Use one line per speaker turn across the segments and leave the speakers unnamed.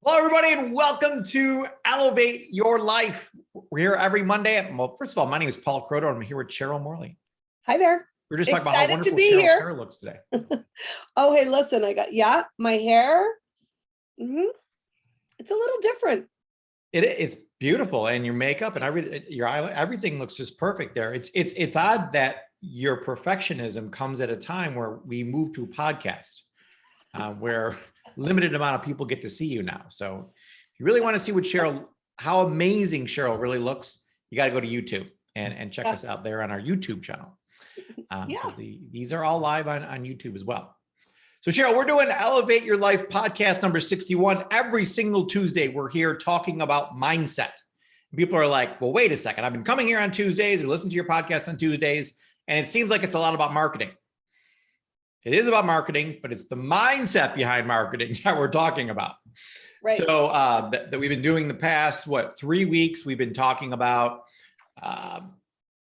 Hello, everybody, and welcome to Elevate Your Life. We're here every Monday. Well, first of all, my name is Paul Croto. I'm here with Cheryl Morley.
Hi there.
We're just talking about how wonderful
Excited to be
Cheryl's
here.
hair looks today.
Oh, hey, listen, I got, my hair. It's a little different.
It's beautiful, and your makeup and everything looks just perfect there. It's odd that your perfectionism comes at a time where we move to a podcast, where limited amount of people get to see you now. So if you really want to see what how amazing Cheryl really looks, you got to go to YouTube and check us out there on our YouTube channel. These are all live on YouTube as well. So Cheryl, we're doing Elevate Your Life podcast number 61. Every single Tuesday, we're here talking about mindset. People are like, well, wait a second. I've been coming here on Tuesdays and listen to your podcast on Tuesdays, and it seems like it's a lot about marketing. It is about marketing, but it's the mindset behind marketing that we're talking about.
Right.
So that we've been doing the past, 3 weeks, we've been talking about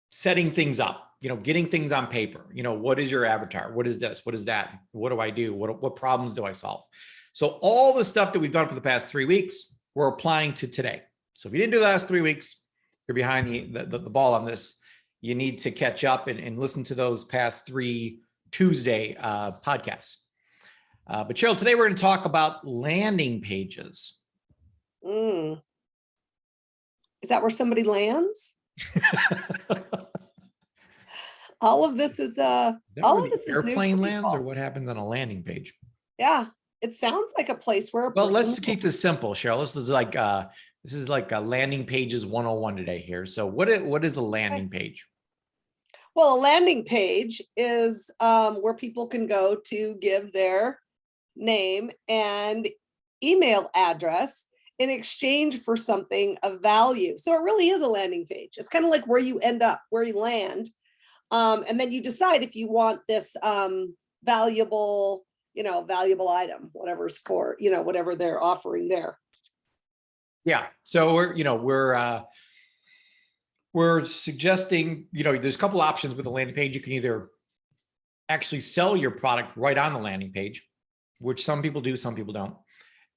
setting things up, getting things on paper. What is your avatar? What is this? What is that? What do I do? What problems do I solve? So all the stuff that we've done for the past 3 weeks, we're applying to today. So if you didn't do the last 3 weeks, you're behind the ball on this. You need to catch up and listen to those past 3 Tuesday podcasts. But Cheryl, today we're going to talk about landing pages.
Is that where somebody lands? All of this is
airplane lands, or what happens on a landing page?
Yeah, it sounds like a place where.
Well, let's keep this simple, Cheryl. This is like a landing pages 101 today here. So what is a landing page?
Well, a landing page is where people can go to give their name and email address in exchange for something of value. So it really is a landing page. It's kind of like where you end up, where you land. And then you decide if you want this valuable item, whatever's for, whatever they're offering there.
Yeah. So we're suggesting, there's a couple options with a landing page. You can either actually sell your product right on the landing page, which some people do, some people don't.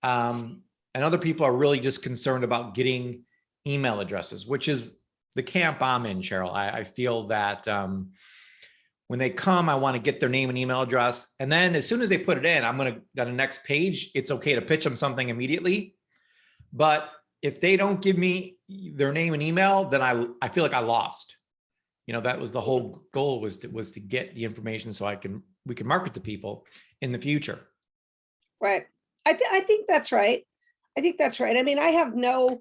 And other people are really just concerned about getting email addresses, which is the camp I'm in, Cheryl. I feel that when they come, I want to get their name and email address. And then as soon as they put it in, on the next page, it's okay to pitch them something immediately. But if they don't give me their name and email, then I feel like I lost. That was the whole goal, was to get the information so we can market to people in the future.
Right. I think that's right. I mean, I have no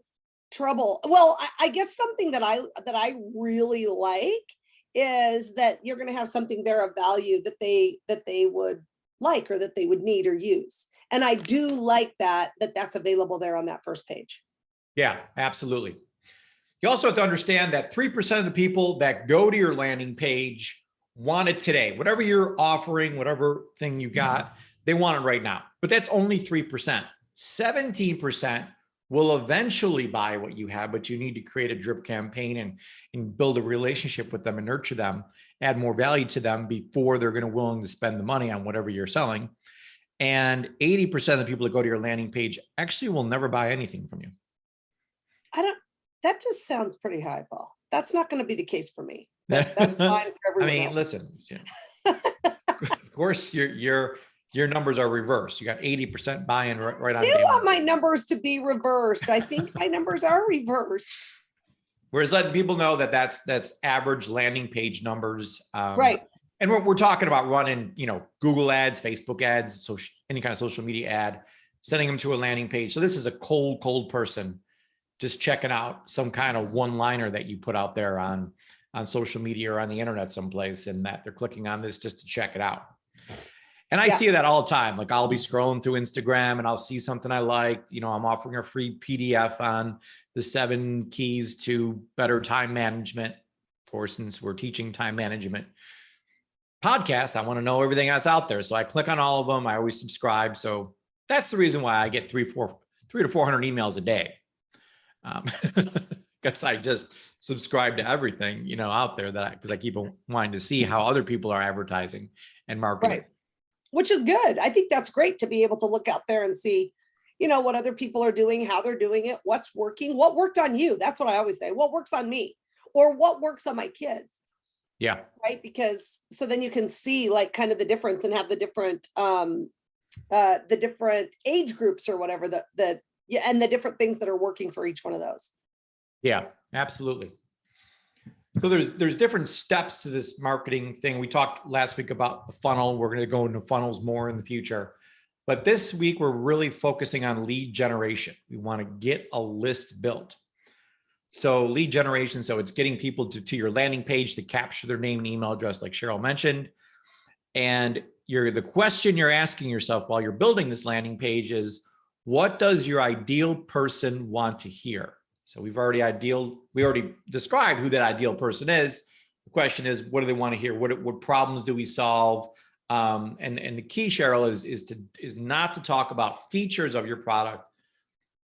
trouble. Well, I guess something that I really like is that you're going to have something there of value that they would like, or that they would need or use. And I do like that's available there on that first page.
Yeah, absolutely. You also have to understand that 3% of the people that go to your landing page want it today. Whatever you're offering, whatever thing you got, they want it right now. But that's only 3%. 17% will eventually buy what you have, but you need to create a drip campaign and build a relationship with them and nurture them, add more value to them before they're going to willing to spend the money on whatever you're selling. And 80% of the people that go to your landing page actually will never buy anything from you.
That just sounds pretty high, Paul. That's not going to be the case for me. That's fine for everyone.
I mean, listen, of course your numbers are reversed. You got 80% buy-in right on.
I want my numbers to be reversed. I think my numbers are reversed.
Whereas letting people know that that's average landing page numbers.
Right.
And we're talking about running, Google ads, Facebook ads, any kind of social media ad, sending them to a landing page. So this is a cold person just checking out some kind of one-liner that you put out there on social media or on the internet someplace, and that they're clicking on this just to check it out. And I see that all the time. Like, I'll be scrolling through Instagram and I'll see something I like. I'm offering a free PDF on the 7 keys to better time management. Since we're teaching time management podcast, I want to know everything that's out there. So I click on all of them. I always subscribe. So that's the reason why I get 300 to 400 emails a day. Because I just subscribe to everything, out there because I keep wanting to see how other people are advertising and marketing.
Right. Which is good. I think that's great to be able to look out there and see, what other people are doing, how they're doing it, what's working, what worked on you. That's what I always say. What works on me, or what works on my kids,
Yeah.
right? Because so then you can see like kind of the difference and have the different age groups or whatever that yeah, and the different things that are working for each one of those.
Yeah, absolutely. So there's different steps to this marketing thing. We talked last week about the funnel. We're going to go into funnels more in the future. But this week, we're really focusing on lead generation. We want to get a list built. So lead generation, so it's getting people to your landing page to capture their name and email address, like Cheryl mentioned. And the question you're asking yourself while you're building this landing page is, what does your ideal person want to hear? So we already described who that ideal person is. The question is, what do they want to hear? What problems do we solve? And the key, Cheryl, is not to talk about features of your product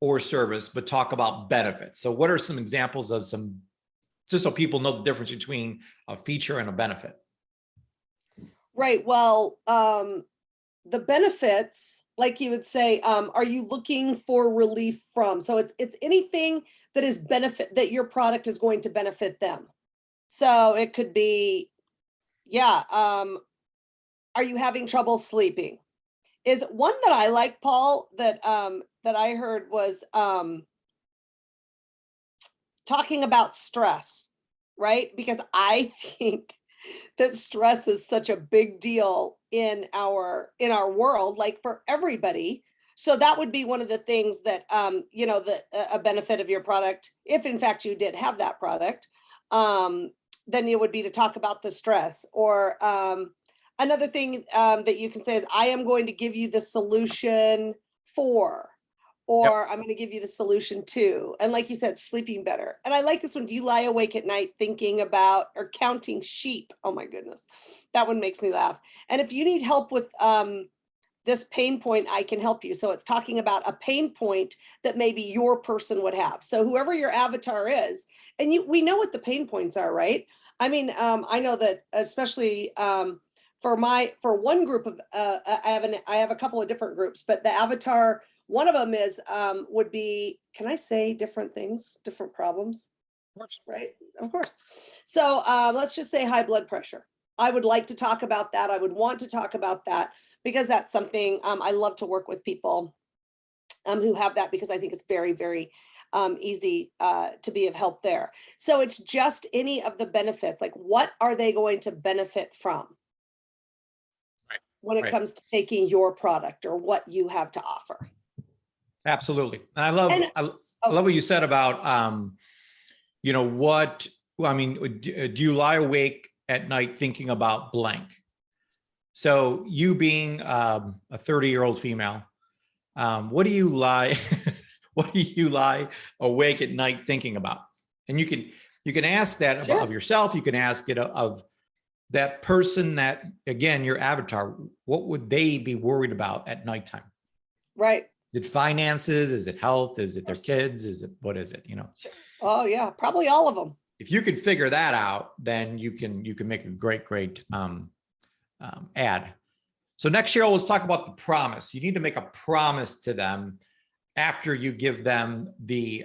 or service, but talk about benefits. So what are some examples of just so people know the difference between a feature and a benefit?
Right. Well, the benefits, like you would say, are you looking for relief from? So it's anything that is benefit that your product is going to benefit them. So it could be, yeah. Are you having trouble sleeping? Is one that I like, Paul, that I heard was talking about stress, right? Because I think that stress is such a big deal in our world, like for everybody. So that would be one of the things that a benefit of your product, if in fact you did have that product, then it would be to talk about the stress. Or another thing that you can say is, I am going to give you the solution for, or I'm going to give you the solution to. And like you said, sleeping better. And I like this one. Do you lie awake at night thinking about or counting sheep? Oh my goodness. That one makes me laugh. And if you need help with this pain point, I can help you. So it's talking about a pain point that maybe your person would have. So whoever your avatar is, and we know what the pain points are, right? I mean, I know that especially for one group of, I have a couple of different groups, but the avatar, one of them is, would be, can I say different things, different problems?
Of course.
Right, of course. So let's just say high blood pressure. I would like to talk about that. I would want to talk about that because that's something I love to work with people who have that, because I think it's very, very easy to be of help there. So it's just any of the benefits, like what are they going to benefit from?
Right.
When it
Right.
comes to taking your product or what you have to offer.
Absolutely. And I love what you said about, do you lie awake at night thinking about blank? So you being a 30-year-old female, what do you lie, what do you lie awake at night thinking about? And you can ask that of yourself. You can ask it of that person that, again, your avatar, what would they be worried about at nighttime?
Right.
Is it finances? Is it health? Is it their kids? What is it?
Oh yeah, probably all of them.
If you can figure that out, then you can make a great ad. So next, Cheryl, let's talk about the promise. You need to make a promise to them after you give them the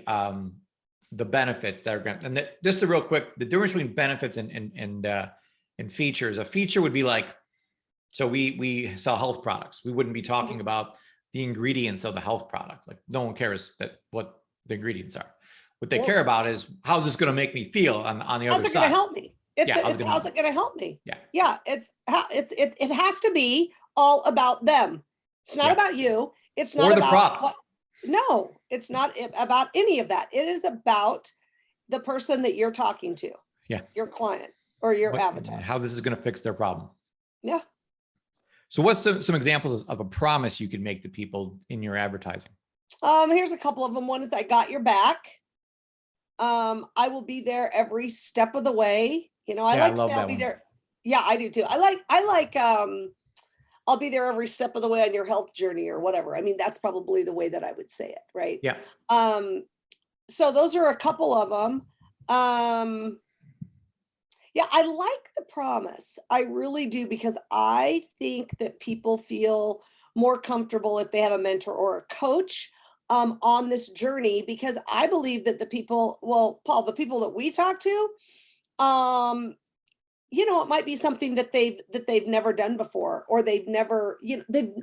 benefits that are going to, and just real quick, the difference between benefits and features. A feature would be like, so we sell health products. We wouldn't be talking about the ingredients of the health product. Like no one cares what the ingredients are. What they care about is, how's this going to make me feel on the other side?
How's it going to help me? How's it going to help me?
Yeah.
Yeah. It has to be all about them. It's not about you. It's not
or the
about
product.
No, it's not about any of that. It is about the person that you're talking to.
Yeah.
Your client or your avatar.
How this is going to fix their problem.
Yeah.
So what's some examples of a promise you can make to people in your advertising?
Here's a couple of them. One is, I got your back. I will be there every step of the way. I like to say I'll be there. Yeah, I do too. I like I'll be there every step of the way on your health journey or whatever. I mean, that's probably the way that I would say it, right?
Yeah.
So those are a couple of them. Yeah, I like the promise. I really do, because I think that people feel more comfortable if they have a mentor or a coach on this journey, because I believe that the people, well, Paul, the people that we talk to, it might be something that they've never done before, or they've never,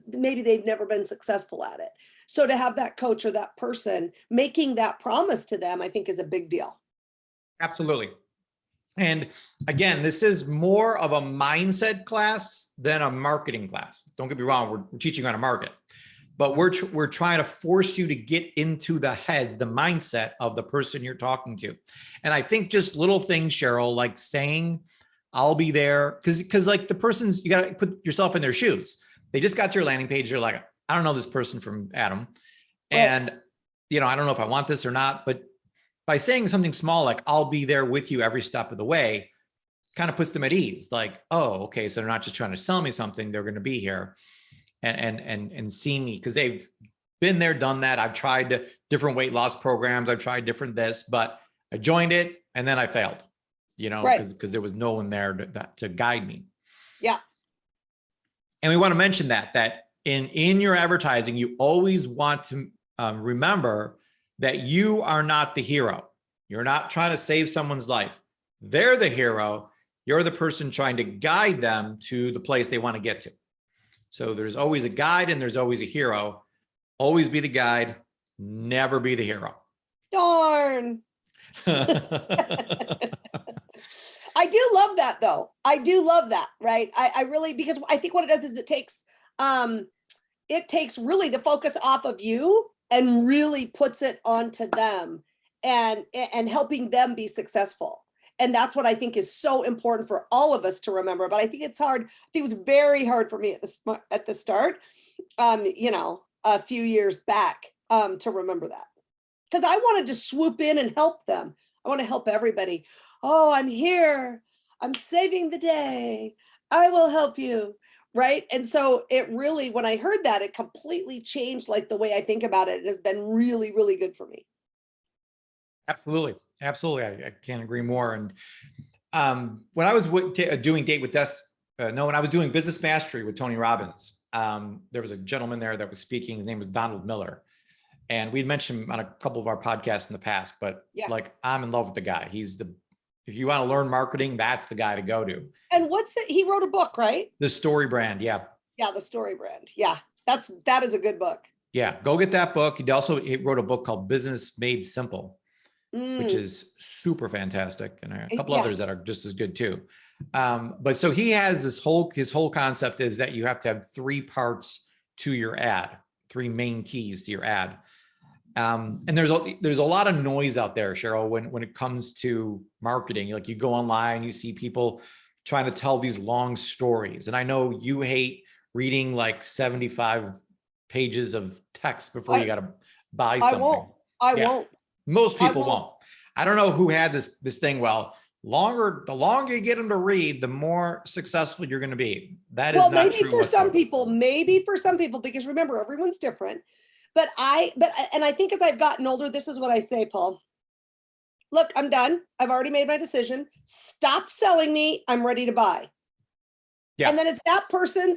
maybe they've never been successful at it. So to have that coach or that person making that promise to them, I think is a big deal.
Absolutely. And again, this is more of a mindset class than a marketing class. Don't get me wrong, we're teaching how to market, but we're trying to force you to get into the heads, the mindset of the person you're talking to. And I think just little things, Cheryl, like saying, I'll be there, because like the person's, you got to put yourself in their shoes. They just got to your landing page. They're like, I don't know this person from Adam. And, I don't know if I want this or not, but by saying something small, like I'll be there with you every step of the way, kind of puts them at ease. Like, oh, okay. So they're not just trying to sell me something. They're going to be here and see me, because they've been there, done that. I've tried different weight loss programs. I've tried different this, but I joined it and then I failed, because there was no one there to guide me.
Yeah.
And we want to mention that in your advertising, you always want to remember that you are not the hero. You're not trying to save someone's life. They're the hero. You're the person trying to guide them to the place they want to get to. So there's always a guide and there's always a hero. Always be the guide, never be the hero.
Darn. I do love that though. I do love that, right? I really, because I think what it does is it takes really the focus off of you and really puts it onto them and helping them be successful. And that's what I think is so important for all of us to remember. But I think it's hard. I think it was very hard for me at the start, a few years back, to remember that. Because I wanted to swoop in and help them. I want to help everybody. Oh, I'm here. I'm saving the day. I will help you. Right. And so it really, when I heard that, it completely changed like the way I think about it. It has been really, really good for me.
Absolutely. Absolutely. I can't agree more. And when I was doing when I was doing Business Mastery with Tony Robbins, there was a gentleman there that was speaking. His name was Donald Miller. And we'd mentioned him on a couple of our podcasts in the past, but like, I'm in love with the guy. If you want to learn marketing, that's the guy to go to.
And he wrote a book, right?
The Story Brand. Yeah.
Yeah. The Story Brand. Yeah. That is a good book.
Yeah. Go get that book. He wrote a book called Business Made Simple, which is super fantastic. And a couple others that are just as good too. But so he has his whole concept is that you have to have 3 parts to your ad, 3 main keys to your ad. And there's a lot of noise out there, Cheryl, when it comes to marketing. Like you go online, you see people trying to tell these long stories. And I know you hate reading like 75 pages of text before you got to buy something.
I won't.
Most people won't. I don't know who had this thing. Well, the longer you get them to read, the more successful you're going to be. That is not true.
Maybe for some people, because remember, everyone's different. But I think as I've gotten older, this is what I say, Paul. Look, I'm done. I've already made my decision. Stop selling me. I'm ready to buy. Yeah. And then it's that person.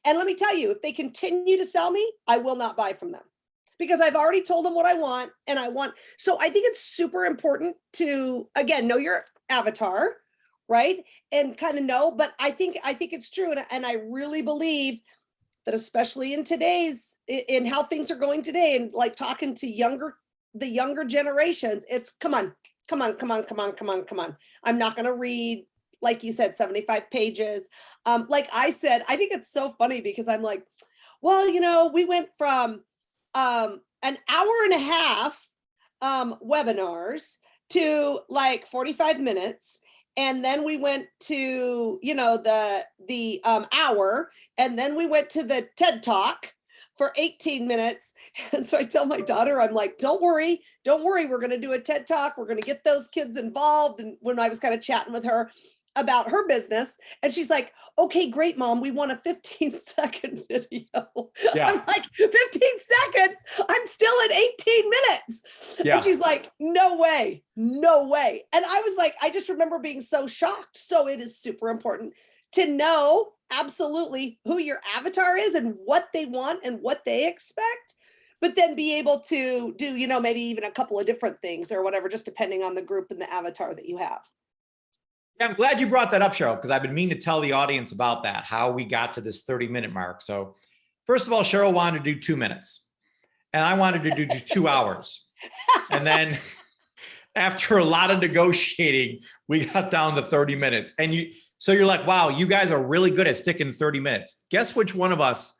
And let me tell you, if they continue to sell me, I will not buy from them because I've already told them what I want and I want. So I think it's super important to, again, know your avatar, right? And kind of know, but I think it's true. And I really believe that especially in how things are going today and like talking to the younger generations, it's come on. I'm not going to read, like you said, 75 pages. Like I said, I think it's so funny because I'm like, well, we went from an hour and a half webinars to like 45 minutes. And then we went to, the hour, and then we went to the TED Talk for 18 minutes. And so I tell my daughter, I'm like, don't worry. We're going to do a TED Talk. We're going to get those kids involved. And when I was kind of chatting with her about her business, and she's like, okay, great, Mom. We want a 15-second video. Yeah. I'm like, 15 seconds? I'm still at 18 minutes. Yeah. And she's like, no way. And I was like, I just remember being so shocked. So it is super important to know absolutely who your avatar is and what they want and what they expect, but then be able to do, maybe even a couple of different things or whatever, just depending on the group and the avatar that you have.
Yeah, I'm glad you brought that up, Cheryl, because I've been meaning to tell the audience about that, how we got to this 30-minute mark. So first of all, Cheryl wanted to do 2 minutes and I wanted to do 2 hours. And then after a lot of negotiating, we got down to 30 minutes. And so you're like, wow, you guys are really good at sticking 30 minutes. Guess which one of us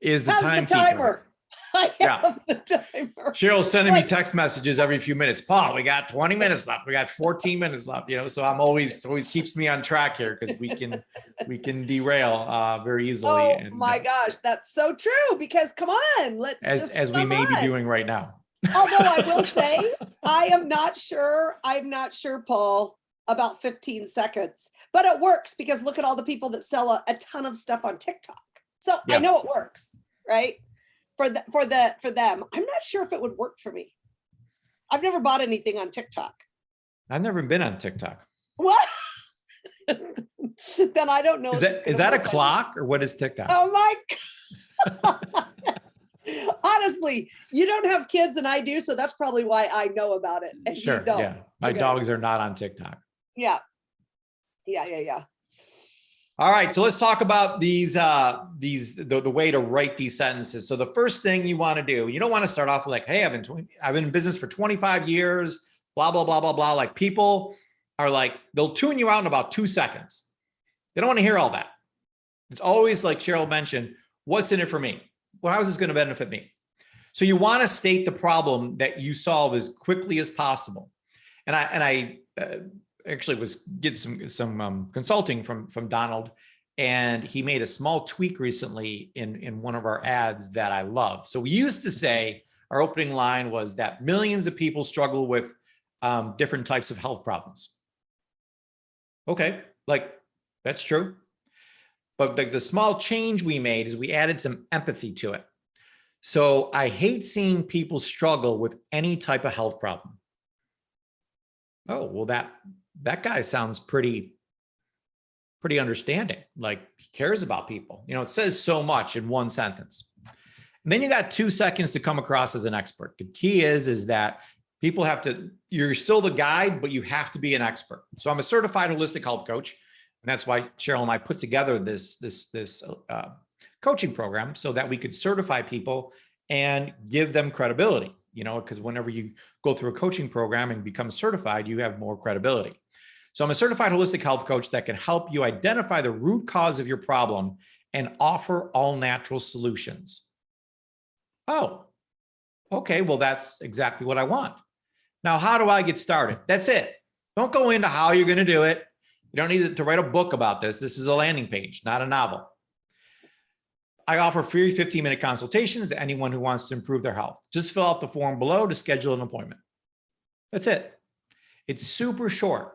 is the timekeeper?
I have the timer.
Cheryl's sending me text messages every few minutes. Paul, we got 20 minutes left. We got 14 minutes left. So I'm always keeps me on track here because we can derail very easily.
Oh my gosh, that's so true. Because come on,
as we may be doing right now.
Although I will say, I'm not sure, Paul, about 15 seconds, but it works because look at all the people that sell a ton of stuff on TikTok. So yeah. I know it works, right? For them. I'm not sure if it would work for me. I've never bought anything on TikTok.
I've never been on TikTok.
What? Then I don't know.
Is that a clock or what is TikTok?
Oh my God. Honestly, you don't have kids and I do, so that's probably why I know about it. And
sure.
You don't.
Yeah. My dogs are not on TikTok.
Yeah.
All right. So let's talk about the way to write these sentences. So the first thing you want to do, you don't want to start off with like, hey, I've been in business for 25 years, blah, blah, blah, blah, blah. Like people are like, they'll tune you out in about 2 seconds. They don't want to hear all that. It's always like Cheryl mentioned, what's in it for me? Well, how is this going to benefit me? So you want to state the problem that you solve as quickly as possible. And I actually was getting some consulting from Donald, and he made a small tweak recently in one of our ads that I love. So we used to say our opening line was that millions of people struggle with different types of health problems. Okay, like that's true. But the small change we made is we added some empathy to it. So I hate seeing people struggle with any type of health problem. Oh, well, that guy sounds pretty understanding. Like he cares about people. It says so much in one sentence. And then you got 2 seconds to come across as an expert. The key is that people you're still the guide, but you have to be an expert. So I'm a certified holistic health coach. And that's why Cheryl and I put together this coaching program so that we could certify people and give them credibility, because whenever you go through a coaching program and become certified, you have more credibility. So I'm a certified holistic health coach that can help you identify the root cause of your problem and offer all natural solutions. Oh, okay. Well, that's exactly what I want. Now, how do I get started? That's it. Don't go into how you're going to do it. You don't need to write a book about this. This is a landing page, not a novel. I offer free 15-minute consultations to anyone who wants to improve their health. Just fill out the form below to schedule an appointment. That's it. It's super short.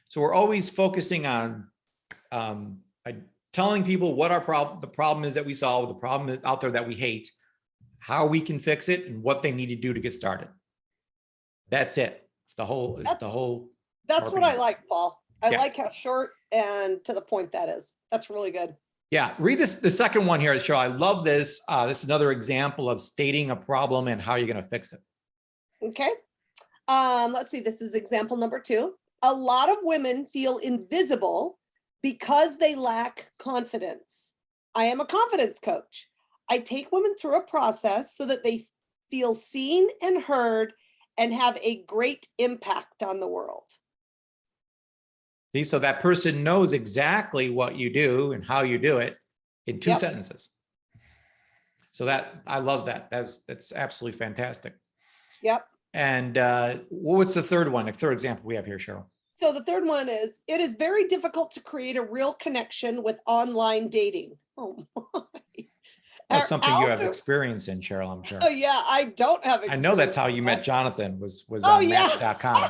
So we're always focusing on telling people what the problem is that we solve, the problem is out there that we hate, how we can fix it, and what they need to do to get started. That's it. It's the whole.
That's what I like, Paul. I like how short and to the point that is. That's really good.
Yeah, read the second one here, Cheryl. I love this. This is another example of stating a problem and how you're going to fix it.
Okay. Let's see. This is example number 2. A lot of women feel invisible because they lack confidence. I am a confidence coach. I take women through a process so that they feel seen and heard and have a great impact on the world.
See, so that person knows exactly what you do and how you do it in 2 sentences. So I love that. That's absolutely fantastic.
Yep.
And what's the third one? The third example we have here, Cheryl?
So the third one is, it is very difficult to create a real connection with online dating. Oh my.
Well, something you have experience in, Cheryl, I'm sure.
Oh yeah, I don't have experience.
I know that's how you met Jonathan, was on Match.com.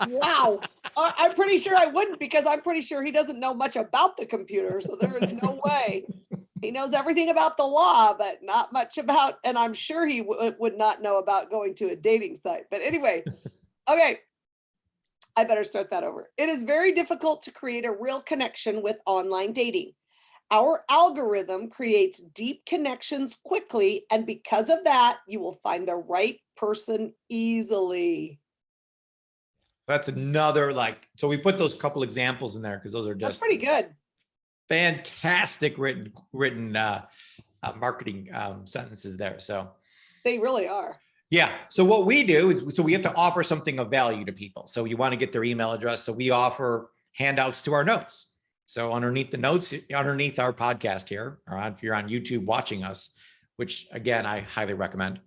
Wow. I'm pretty sure I wouldn't, because I'm pretty sure he doesn't know much about the computer. So there is no way. He knows everything about the law, but not much about, and I'm sure he would not know about going to a dating site. But anyway, okay. I better start that over. It is very difficult to create a real connection with online dating. Our algorithm creates deep connections quickly, and because of that, you will find the right person easily.
That's another so we put those couple examples in there because those are
That's
just
pretty good.
fantastic written marketing sentences there. So
They really are.
yeah. So what we do is, so we have to offer something of value to people. So you want to get their email address. So we offer handouts to our notes. So underneath the notes, underneath our podcast here, or if you're on YouTube watching us, which again, I highly recommend,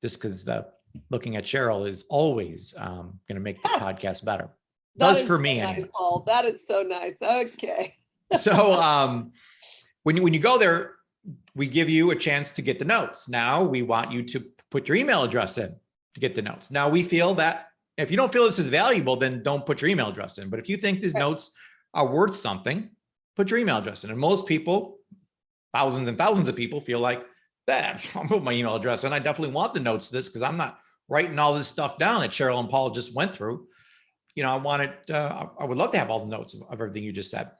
just because looking at Cheryl is always going to make the podcast better. Does for me
so
anyway.
nice, Paul. That is so nice. Okay.
So when you go there, we give you a chance to get the notes. Now we want you to put your email address in to get the notes. Now we feel that if you don't feel this is valuable, then don't put your email address in. But if you think these notes are worth something, put your email address in. And most people, thousands and thousands of people, feel like that I'll put my email address in. I definitely want the notes to this because I'm not writing all this stuff down that Cheryl and Paul just went through. I would love to have all the notes of everything you just said.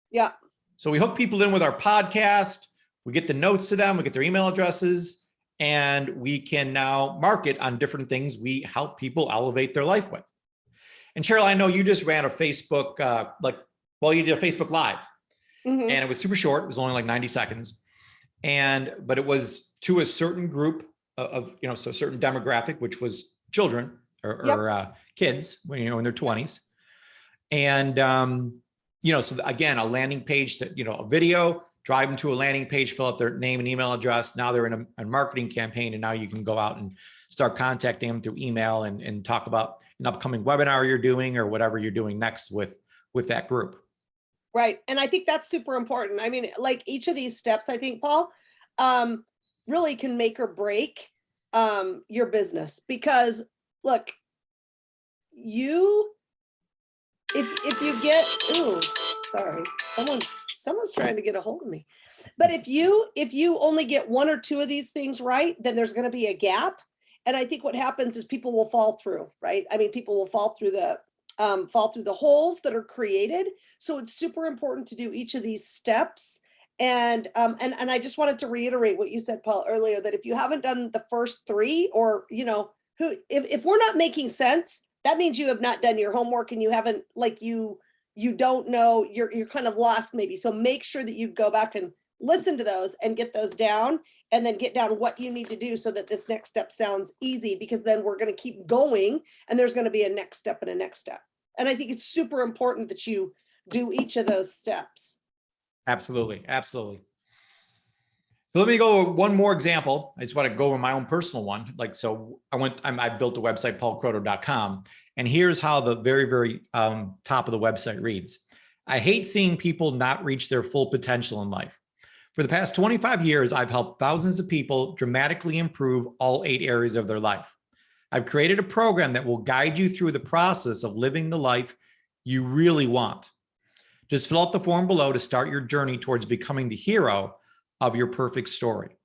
Yeah.
So we hook people in with our podcast. We get the notes to them. We get their email addresses, and we can now market on different things we help people elevate their life with. And Cheryl, I know you just ran a Facebook, you did a Facebook Live, and it was super short. It was only like 90 seconds. But it was to a certain group of so a certain demographic, which was children or kids when in their 20s. And, so again, a landing page that, a video, drive them to a landing page, fill out their name and email address. Now they're in a marketing campaign, and now you can go out and start contacting them through email and talk about an upcoming webinar you're doing or whatever you're doing next with that group.
Right. And I think that's super important. I mean, like each of these steps, I think, Paul, really can make or break your business. Because look, if you get, ooh, sorry, someone's trying to get a hold of me. But if you only get one or two of these things right, then there's going to be a gap. And I think what happens is people will fall through, right? I mean, people will fall through the holes that are created. So it's super important to do each of these steps. And I just wanted to reiterate what you said, Paul, earlier, that if you haven't done the first three, or, if we're not making sense, that means you have not done your homework and you haven't, you don't know, you're kind of lost maybe. So make sure that you go back and listen to those and get those down, and then get down what you need to do so that this next step sounds easy, because then we're going to keep going and there's going to be a next step and a next step. And I think it's super important that you do each of those steps.
Absolutely. Absolutely. So let me go one more example. I just want to go over my own personal one. I built a website, paulcroto.com. And here's how the very, very top of the website reads. I hate seeing people not reach their full potential in life. For the past 25 years, I've helped thousands of people dramatically improve all 8 areas of their life. I've created a program that will guide you through the process of living the life you really want. Just fill out the form below to start your journey towards becoming the hero of your perfect story.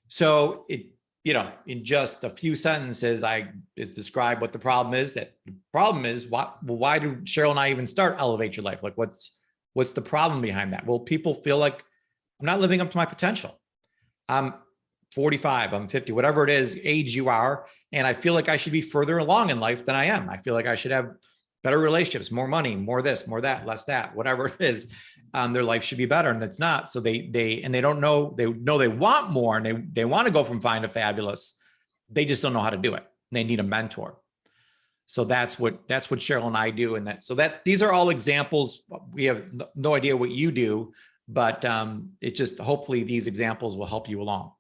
So in just a few sentences, I describe what the problem is. That the problem is, why do Cheryl and I even start Elevate Your Life? Like, what's the problem behind that? Well, people feel like I'm not living up to my potential. I'm 45, I'm 50, whatever it is, age you are. And I feel like I should be further along in life than I am. I feel like I should have better relationships, more money, more this, more that, less that, whatever it is. Their life should be better, and it's not. So they don't know, they know they want more, and they want to go from fine to fabulous. They just don't know how to do it. They need a mentor. So that's what Cheryl and I do. And these are all examples. We have no idea what you do, but it just, hopefully these examples will help you along.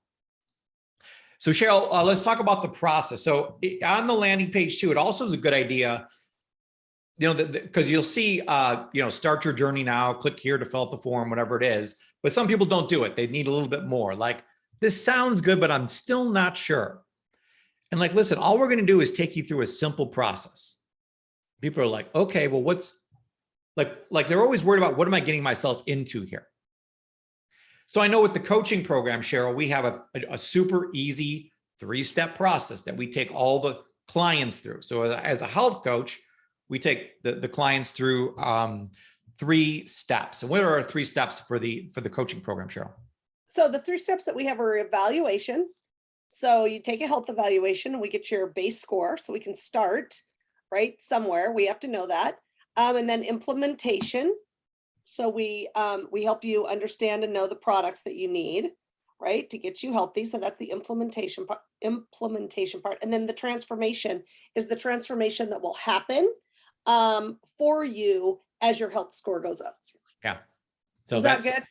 So Cheryl, let's talk about the process. So on the landing page too, it also is a good idea, because you'll see, start your journey now, click here to fill out the form, whatever it is. But some people don't do it. They need a little bit more. Like, this sounds good, but I'm still not sure. And listen, all we're going to do is take you through a simple process. People are like, okay, well, what's like they're always worried about, what am I getting myself into here? So I know with the coaching program, Cheryl, we have a super easy 3-step process that we take all the clients through. So as a health coach, we take the clients through 3 steps. And what are our 3 steps for the coaching program, Cheryl?
So the 3 steps that we have are evaluation. So you take a health evaluation and we get your base score. So we can start right somewhere. We have to know that. And then implementation. So we help you understand and know the products that you need, right, to get you healthy. So that's the implementation part. And then the transformation is the transformation that will happen for you as your health score goes up.
Yeah. So
Is that
that's
good?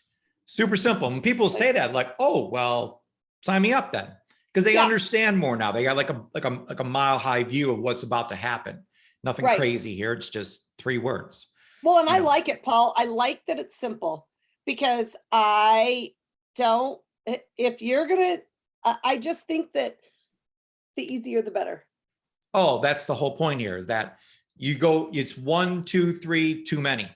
super simple. When people say that, like, oh, well, sign me up then. Because they
Yeah.
understand more now. They got like a mile high view of what's about to happen. Nothing
Right.
crazy here. It's just 3 words.
Well, and
You
I
know.
like it, Paul. I like that it's simple because I don't, if you're going to, I just think that the easier the better.
Oh, that's the whole point here is that you go, it's 1, 2, 3, too many.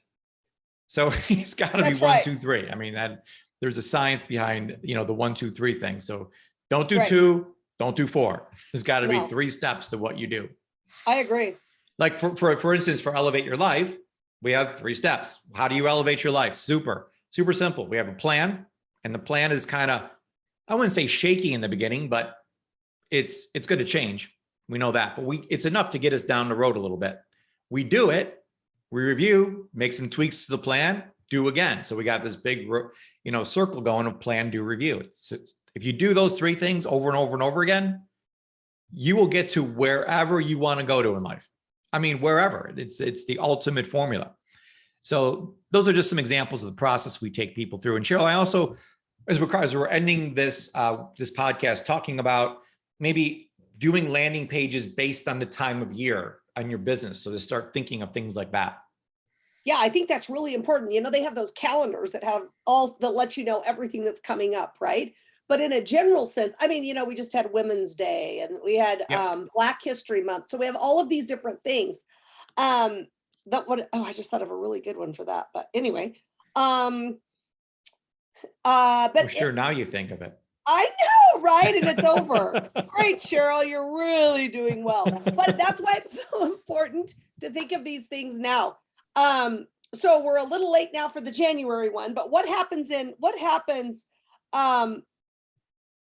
So it's got to be
That's
1,
right.
2, 3. I mean, that there's a science behind, the 1, 2, 3 thing. So don't do
Right.
2, don't do 4. There's got to be
No.
3 steps to what you do.
I agree.
Like for instance, for Elevate Your Life, we have 3 steps. How do you elevate your life? Super simple. We have a plan, and the plan is kind of, I wouldn't say shaky in the beginning, but it's going to change. We know that, but it's enough to get us down the road a little bit. We do it, we review, make some tweaks to the plan, do again. So we got this big, circle going of plan, do, review. If you do those 3 things over and over and over again, you will get to wherever you want to go to in life. I mean, wherever. It's the ultimate formula. So those are just some examples of the process we take people through. And Cheryl, I also, as we're ending this podcast, talking about maybe doing landing pages based on the time of year on your business. So to start thinking of things like that.
Yeah, I think that's really important. They have those calendars that let you know everything that's coming up, right? But in a general sense, I mean, we just had Women's Day and we had Black History Month. So we have all of these different things. I just thought of a really good one for that. But anyway,
But sure, now you think of it.
I know, right? And it's over. Great, Cheryl, you're really doing well. But that's why it's so important to think of these things now. So we're a little late now for the January one, but what happens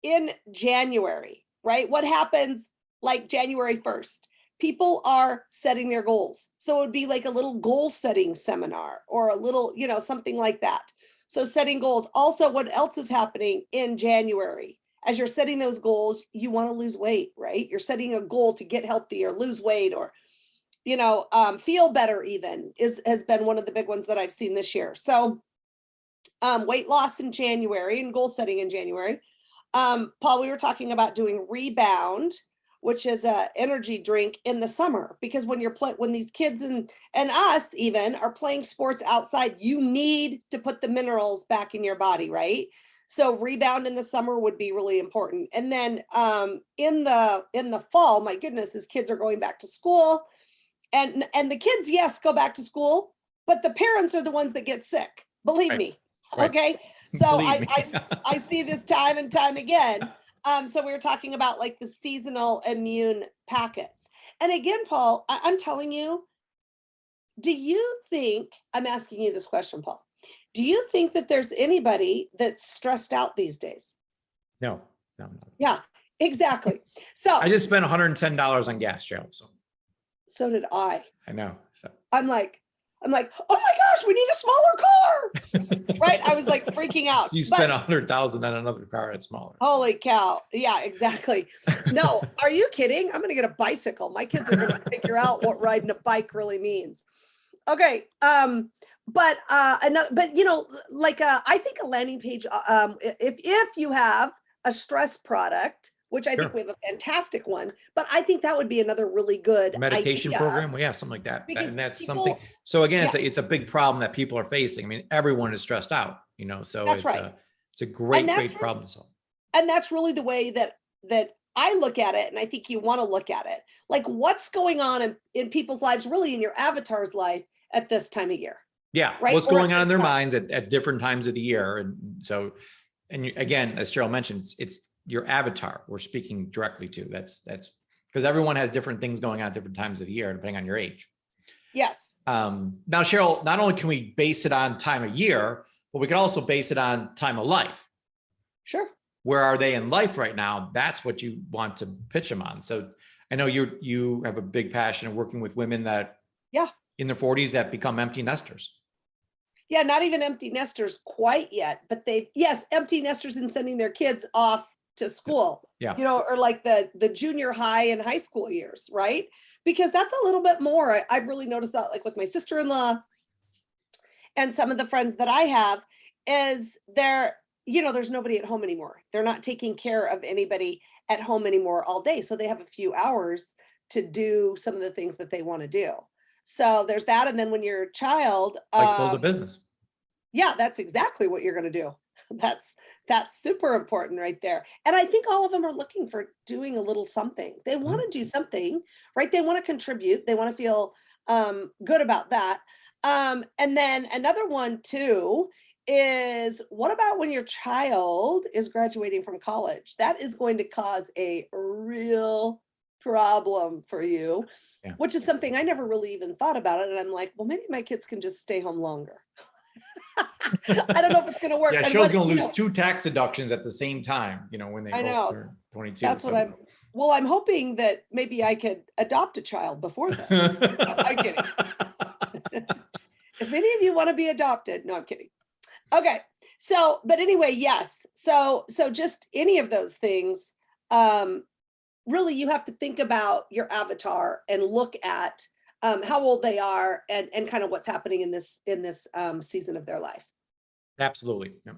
in January, right? What happens like January 1st? People are setting their goals. So it would be like a little goal setting seminar or a little, something like that. So setting goals. Also, what else is happening in January? As you're setting those goals, you want to lose weight, right? You're setting a goal to get healthy or lose weight or, feel better even has been one of the big ones that I've seen this year. So weight loss in January and goal setting in January. Paul, we were talking about doing Rebound, which is a energy drink in the summer, because when when these kids and us even are playing sports outside, you need to put the minerals back in your body, right? So Rebound in the summer would be really important. And then in the fall, my goodness, as kids are going back to school, and the kids, yes, go back to school, but the parents are the ones that get sick. Believe me.
Right.
Okay. So
Believe me.
I see this time and time again. So we were talking about like the seasonal immune packets. And again, Paul, I'm telling you, do you think, I'm asking you this question, Paul, do you think that there's anybody that's stressed out these days?
No.
Yeah, exactly. So
I just spent $110 on gas, Cheryl.
So did I.
I know. So
I'm like, oh my gosh, we need a smaller car. Right? I was like freaking out.
So you spent $100,000 on another car that's smaller.
Holy cow. Yeah, exactly. No, are you kidding? I'm going to get a bicycle. My kids are going to figure out what riding a bike really means. Okay. But I think a landing page, if you have a stress product, which I think we have a fantastic one, but I think that would be another really good
medication
idea.
program. Well, yeah, something like that.
Because
and that's something. So again, it's a big problem that people are facing. I mean, everyone is stressed out, so
that's right.
It's a great problem to solve.
And that's really the way that I look at it. And I think you want to look at it. Like what's going on in people's lives, really in your avatar's life at this time of year.
Yeah. Right? What's going on in their minds at different times of the year. And so, again, as Cheryl mentioned, it's your avatar we're speaking directly to. That's because everyone has different things going on at different times of the year, depending on your age.
Yes.
Now, Cheryl, not only can we base it on time of year, but we can also base it on time of life.
Sure.
Where are they in life right now? That's what you want to pitch them on. So I know you have a big passion of working with women that in their 40s that become empty nesters.
Yeah, not even empty nesters quite yet, but empty nesters and sending their kids off to school.
Yeah.
Or like the junior high and high school years, right? Because that's a little bit more. I've really noticed that, like with my sister-in-law and some of the friends that I have, is there's nobody at home anymore. They're not taking care of anybody at home anymore all day. So they have a few hours to do some of the things that they want to do. So there's that. And then when you're a child,
Like build a business.
Yeah, that's exactly what you're going to do. That's super important right there. And I think all of them are looking for doing a little something. They want to do something, right? They want to contribute. They want to feel good about that. And then another one too is, what about when your child is graduating from college? That is going to cause a real problem for you, which is something I never really even thought about it. And I'm like, well, maybe my kids can just stay home longer. I don't know if it's going to work.
Yeah, Cheryl's going to lose 2 tax deductions at the same time, when they both turn 22.
That's what I'm hoping that maybe I could adopt a child before then. No, I'm kidding. If any of you want to be adopted, no, I'm kidding. Okay. So, but anyway, yes. So just any of those things, really you have to think about your avatar and look at how old they are and kind of what's happening in this season of their life.
Absolutely. Yeah.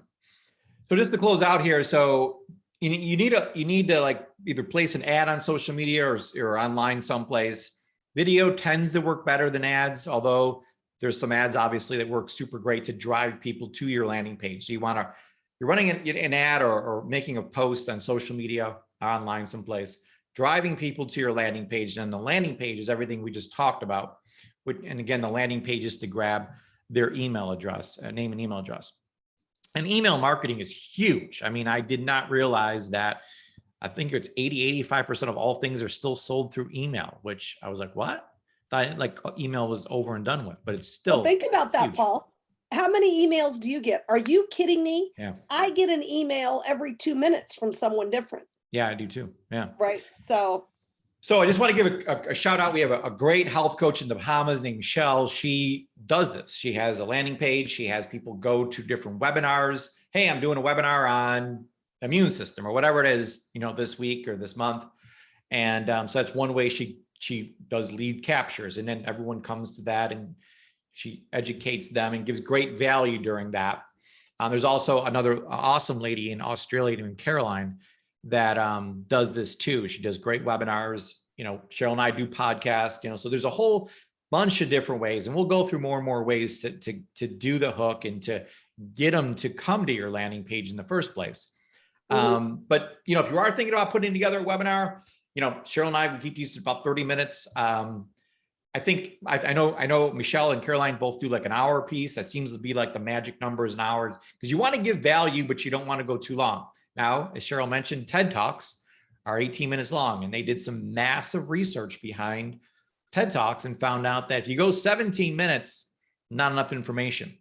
So just to close out here, so you need to like either place an ad on social media or online someplace. Video tends to work better than ads, although there's some ads obviously that work super great to drive people to your landing page. So you're running an ad or making a post on social media or online someplace, driving people to your landing page. And the landing page is everything we just talked about. And again, the landing page is to grab their email address, name and email address. And email marketing is huge. I mean, I did not realize that. I think it's 85% of all things are still sold through email, which I was like, what? Like email was over and done with, but it's still.
Well, think about that, huge. Paul. How many emails do you get? Are you kidding me?
Yeah.
I get an email every 2 minutes from someone different.
Yeah, I do too. Yeah.
Right. So
I just want to give a shout out. We have a great health coach in the Bahamas named Michelle. She does this. She has a landing page. She has people go to different webinars. Hey, I'm doing a webinar on immune system or whatever it is, this week or this month. And so that's one way she does lead captures, and then everyone comes to that and she educates them and gives great value during that. There's also another awesome lady in Australia named Caroline that does this too. She does great webinars. Cheryl and I do podcasts, so there's a whole bunch of different ways, and we'll go through more and more ways to do the hook and to get them to come to your landing page in the first place. But if you are thinking about putting together a webinar, Cheryl and I keep these about 30 minutes. I think I know Michelle and Caroline both do like an hour piece. That seems to be like the magic number is an hour, because you want to give value, but you don't want to go too long. Now, as Cheryl mentioned, TED Talks are 18 minutes long, and they did some massive research behind TED Talks and found out that if you go 17 minutes, not enough information.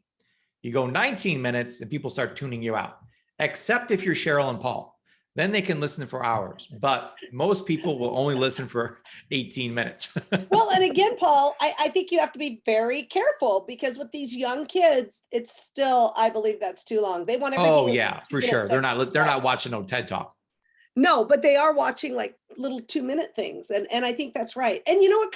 You go 19 minutes and people start tuning you out, except if you're Cheryl and Paul. Then they can listen for hours, but most people will only listen for 18 minutes.
Well, and again, Paul, I think you have to be very careful, because with these young kids, it's still, I believe that's too long. They want everything.
Oh yeah, for sure. They're not watching no TED Talk.
No, but they are watching like little 2-minute things. And I think that's right. And what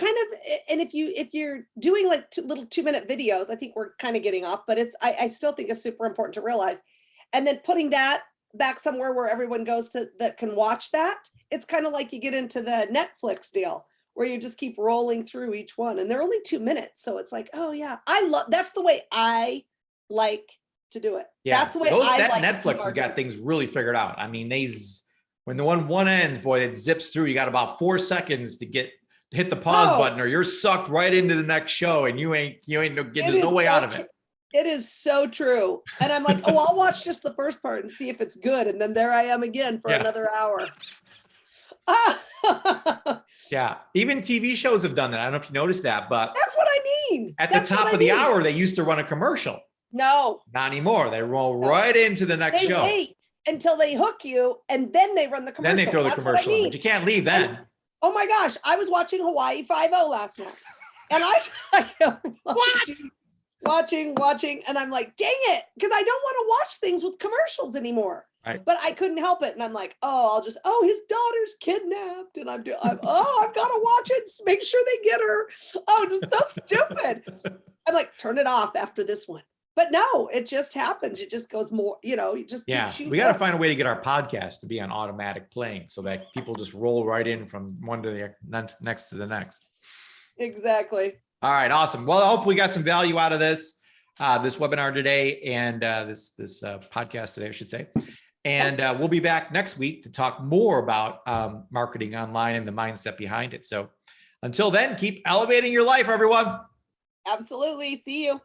and if you're doing like little 2-minute videos, I think we're kind of getting off, but I still think it's super important to realize. And then putting that back somewhere where everyone goes to that can watch that. It's kind of like you get into the Netflix deal where you just keep rolling through each one, and they're only 2 minutes. So it's like, oh yeah, that's the way I like to do it.
Yeah.
That's the way I like
Netflix has got things really figured out. I mean, when the one ends, boy, it zips through. You got about 4 seconds to hit the pause button, or you're sucked right into the next show, and you ain't getting, there's no way out of it.
It is so true. And I'm like, I'll watch just the first part and see if it's good. And then there I am again for another hour.
Yeah. Even TV shows have done that. I don't know if you noticed that, but
that's what I mean.
At the
That's what
top
I
of the
mean.
hour, they used to run a commercial.
No,
Not anymore. They roll
No.
right into the next
they
show.
wait until they hook you and then they run the commercial.
Then they throw the
That's what I
commercial in,
mean.
but you can't leave then.
Oh my gosh, I was watching Hawaii Five-0 last night. And I kept watching, and I'm like, dang it, because I don't want to watch things with commercials anymore.
Right.
But I couldn't help it. And I'm like, his daughter's kidnapped. And I've got to watch it, make sure they get her. Oh, just so stupid. I'm like, turn it off after this one. But no, it just happens. It just goes more, you just
Yeah, we got to find a way to get our podcast to be on automatic playing so that people just roll right in from one to the next to the next.
Exactly.
All right, awesome. Well, I hope we got some value out of this webinar today and this podcast today, I should say. And we'll be back next week to talk more about marketing online and the mindset behind it. So until then, keep elevating your life, everyone.
Absolutely. See you.